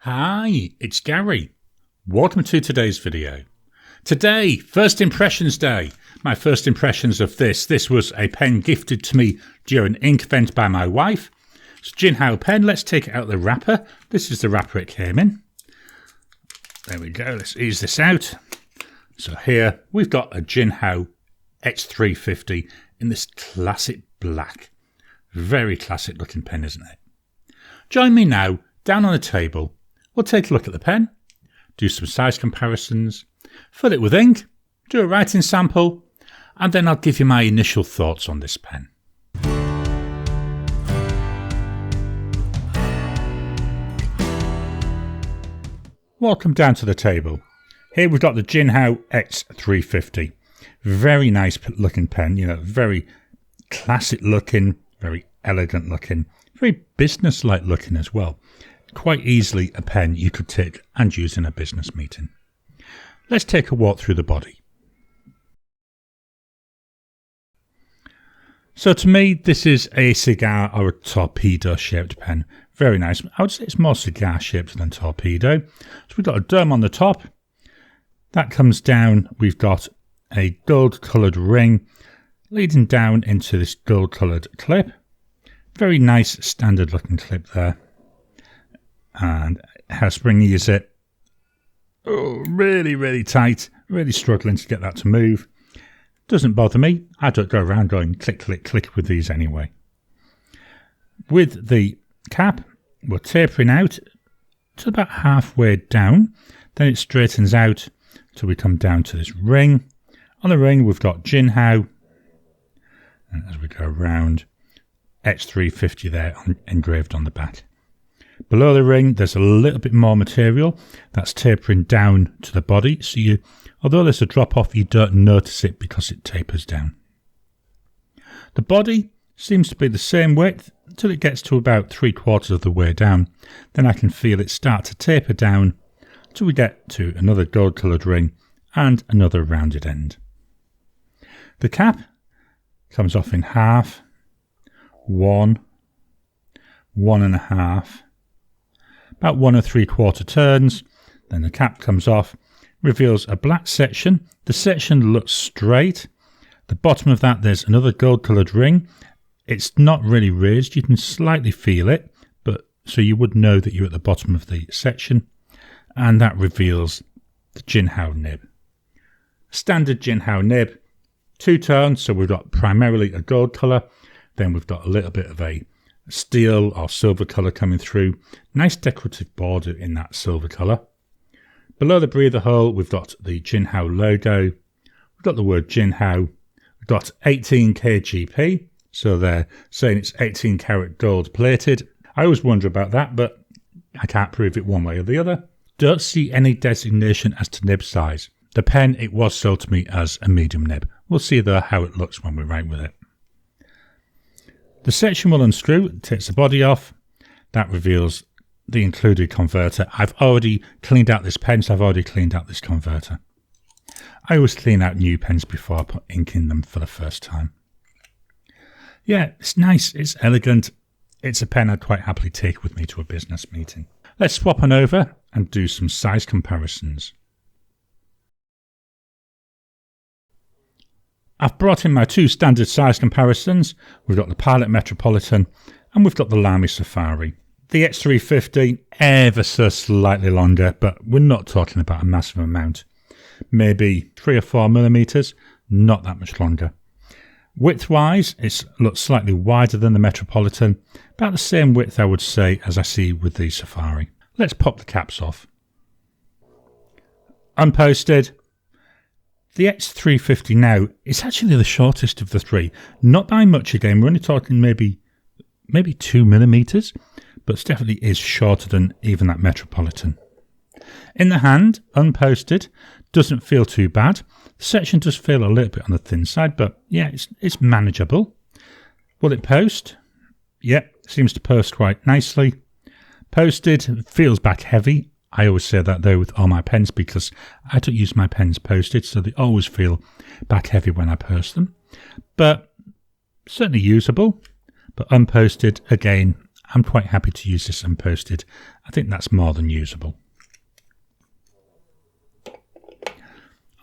Hi, it's Gary. Welcome to today's video. Today, First Impressions Day. My first impressions of this. This was a pen gifted to me during an ink event by my wife. It's a Jinhao pen. Let's take it out of the wrapper. This is the wrapper it came in. There we go. Let's ease this out. So here we've got a Jinhao x350 in this classic black. Very classic looking pen, isn't it? Join me now down on a table. We'll take a look at the pen, do some size comparisons, fill it with ink, do a writing sample, and then I'll give you my initial thoughts on this pen. Welcome down to the table. Here we've got the Jinhao x350. Very nice looking pen, very classic looking, very elegant looking, very business-like looking as well. Quite easily a pen you could take and use in a business meeting. Let's take a walk through the body. So to me, this is a cigar or a torpedo shaped pen. Very nice. I would say it's more cigar shaped than torpedo. So we've got a dome on the top. That comes down. We've got a gold coloured ring leading down into this gold coloured clip. Very nice standard looking clip there. And how springy is it? Oh, really tight. Really struggling to get that to move. Doesn't bother me. I don't go around going click, click, click with these anyway. With the cap, we're tapering out to about halfway down. Then it straightens out till we come down to this ring. On the ring, we've got Jinhao. And as we go around, X350 there engraved on the back. Below the ring, there's a little bit more material that's tapering down to the body. So although there's a drop off, you don't notice it because it tapers down. The body seems to be the same width until it gets to about 3/4 of the way down. Then I can feel it start to taper down till we get to another gold coloured ring and another rounded end. The cap comes off in half, 1, 1.5, about 1 3/4 turns. Then the cap comes off, reveals a black section. The section looks straight. The bottom of that, there's another gold coloured ring. It's not really raised. You can slightly feel it, but so you would know that you're at the bottom of the section. And that reveals the Jinhao nib. Standard Jinhao nib, two tones. So we've got primarily a gold colour. Then we've got a little bit of a steel or silver colour coming through. Nice decorative border in that silver colour. Below the breather hole, we've got the Jinhao logo. We've got the word Jinhao. We've got 18 kgp. So they're saying it's 18 karat gold plated. I always wonder about that, but I can't prove it one way or the other. Don't see any designation as to nib size. The pen, it was sold to me as a medium nib. We'll see though how it looks when we write with it. The section will unscrew, it takes the body off. That reveals the included converter. I've already cleaned out this pen, so I've already cleaned out this converter. I always clean out new pens before I put ink in them for the first time. Yeah, it's nice, it's elegant. It's a pen I'd quite happily take with me to a business meeting. Let's swap on over and do some size comparisons. I've brought in my two standard size comparisons. We've got the Pilot Metropolitan and we've got the Lamy Safari. The X350, ever so slightly longer, but we're not talking about a massive amount. Maybe 3 or 4 millimeters, not that much longer. Width-wise, it looks slightly wider than the Metropolitan, about the same width I would say as I see with the Safari. Let's pop the caps off. Unposted. The X350 now is actually the shortest of the three. Not by much again, we're only talking maybe 2 millimeters, but it definitely is shorter than even that Metropolitan. In the hand, unposted, doesn't feel too bad. The section does feel a little bit on the thin side, but yeah, it's manageable. Will it post? Yeah, seems to post quite nicely. Posted, feels back heavy. I always say that though with all my pens because I don't use my pens posted, so they always feel back heavy when I post them. But certainly usable. But unposted, again, I'm quite happy to use this unposted. I think that's more than usable.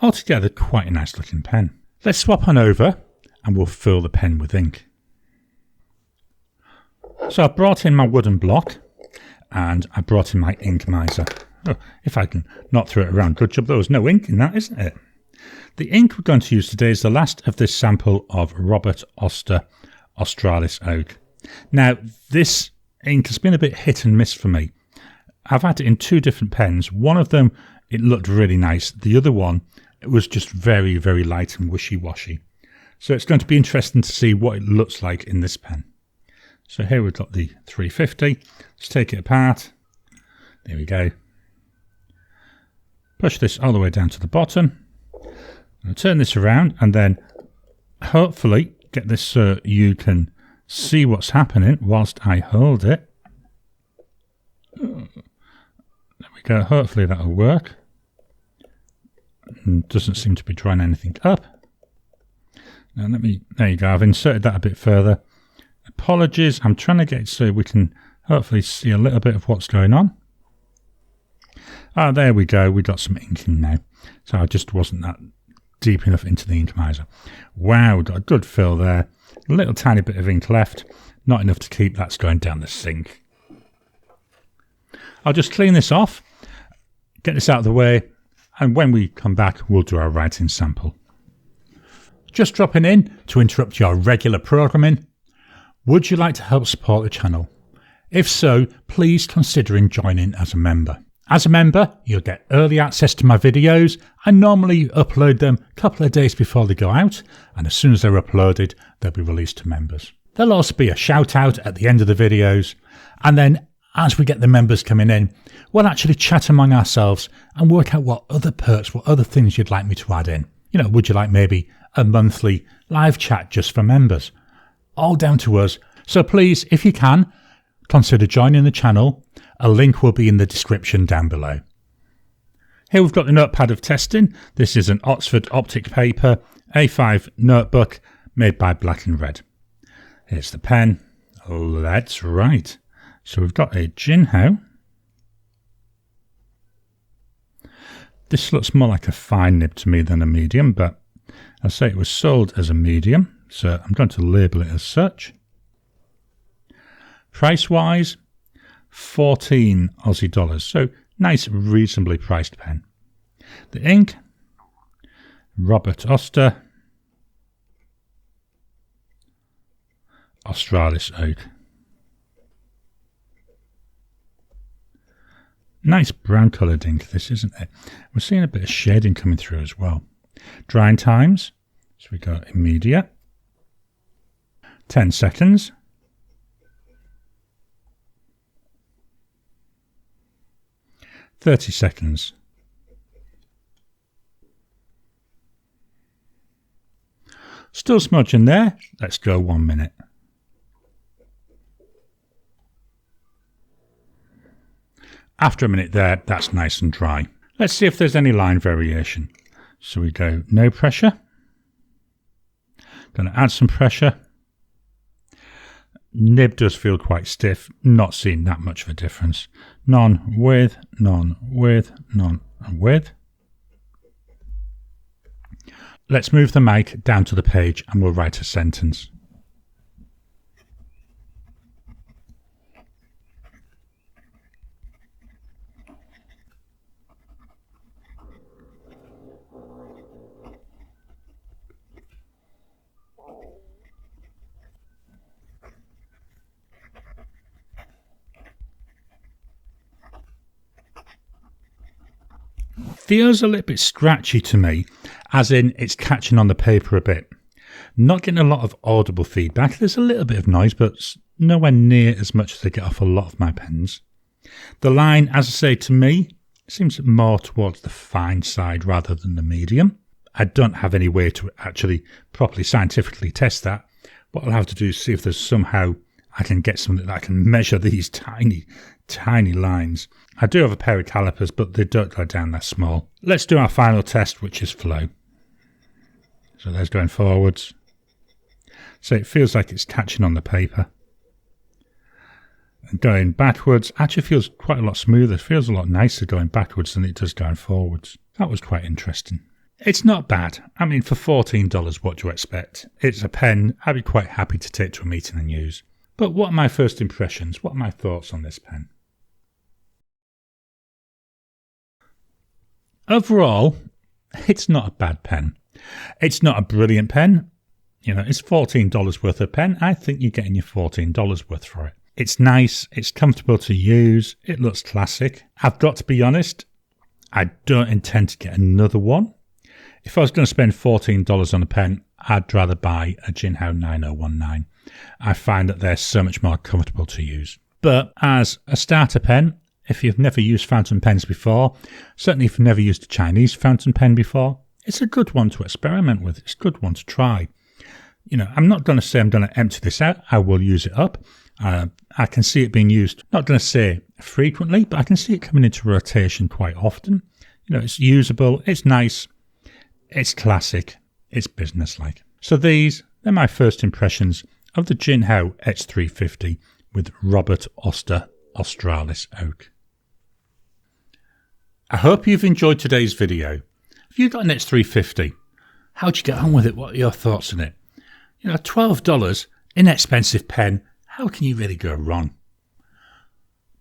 Altogether, quite a nice looking pen. Let's swap on over and we'll fill the pen with ink. So I've brought in my wooden block and I brought in my ink miser. Oh, if I can not throw it around, good job there was no ink in that, isn't it? The ink we're going to use today is the last of this sample of Robert Oster Australis Oak. Now, this ink has been a bit hit and miss for me. I've had it in two different pens. One of them, it looked really nice. The other one, it was just very, very light and wishy-washy. So it's going to be interesting to see what it looks like in this pen. So here we've got the 350. Let's take it apart. There we go. Push this all the way down to the bottom. I'll turn this around and then hopefully get this so you can see what's happening whilst I hold it. There we go. Hopefully that'll work. Doesn't seem to be drawing anything up. Now there you go. I've inserted that a bit further. Apologies. I'm trying to get it so we can hopefully see a little bit of what's going on. Ah, there we go. We got some ink in now. So I just wasn't that deep enough into the ink miser. Wow, got a good fill there. A little tiny bit of ink left. Not enough to keep. That's going down the sink. I'll just clean this off, get this out of the way, and when we come back, we'll do our writing sample. Just dropping in to interrupt your regular programming. Would you like to help support the channel? If so, please consider joining as a member. As a member, you'll get early access to my videos. I normally upload them a couple of days before they go out, and as soon as they're uploaded, they'll be released to members. There'll also be a shout out at the end of the videos, and then as we get the members coming in, we'll actually chat among ourselves and work out what other perks, what other things you'd like me to add in. You know, would you like maybe a monthly live chat just for members? All down to us. So please, if you can, consider joining the channel. A link will be in the description down below. Here we've got the notepad of testing. This is an Oxford Optic Paper A5 notebook made by Black & Red. Here's the pen. Let's write. So we've got a Jinhao. This looks more like a fine nib to me than a medium, but I'll say it was sold as a medium, so I'm going to label it as such. Price-wise, 14 Aussie dollars, so nice, reasonably priced pen. The ink, Robert Oster Australis Oak. Nice brown coloured ink this, isn't it? We're seeing a bit of shading coming through as well. Drying times, so we got immediate, 10 seconds. $30. Still smudging there. Let's go 1 minute. After a minute there, that's nice and dry. Let's see if there's any line variation. So we go no pressure. Going to add some pressure. Nib does feel quite stiff. Not seeing that much of a difference. None with, none with, none with. Let's move the mic down to the page and we'll write a sentence. Feels a little bit scratchy to me, as in it's catching on the paper a bit. Not getting a lot of audible feedback. There's a little bit of noise, but nowhere near as much as I get off a lot of my pens. The line, as I say, to me, seems more towards the fine side rather than the medium. I don't have any way to actually properly scientifically test that. What I'll have to do is see if there's somehow I can get something that I can measure these tiny, tiny lines. I do have a pair of calipers, but they don't go down that small. Let's do our final test, which is flow. So there's going forwards. So it feels like it's catching on the paper. going backwards actually feels quite a lot smoother. It feels a lot nicer going backwards than it does going forwards. That was quite interesting. It's not bad. I mean, for $14, what do you expect? It's a pen I'd be quite happy to take to a meeting and use. But what are my first impressions? What are my thoughts on this pen? Overall, it's not a bad pen. It's not a brilliant pen. You know, it's $14 worth of pen. I think you're getting your $14 worth for it. It's nice. It's comfortable to use. It looks classic. I've got to be honest, I don't intend to get another one. If I was going to spend $14 on a pen, I'd rather buy a Jinhao 9019. I find that they're so much more comfortable to use. But as a starter pen, if you've never used fountain pens before, certainly if you've never used a Chinese fountain pen before, it's a good one to experiment with. It's a good one to try. You know, I'm not going to say I'm going to empty this out. I will use it up. I can see it being used, not going to say frequently, but I can see it coming into rotation quite often. You know, it's usable, it's nice, it's classic, it's businesslike. So they're my first impressions of the Jinhao x350 with Robert Oster Australis Oak. I hope you've enjoyed today's video. If you've got an X350, how'd you get on with it? What are your thoughts on it? You know, $12, inexpensive pen, how can you really go wrong?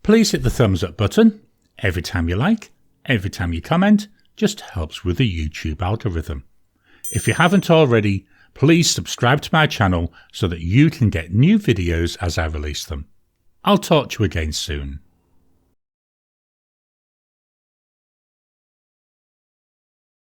Please hit the thumbs up button every time you like, every time you comment, just helps with the YouTube algorithm. If you haven't already, please subscribe to my channel so that you can get new videos as I release them. I'll talk to you again soon.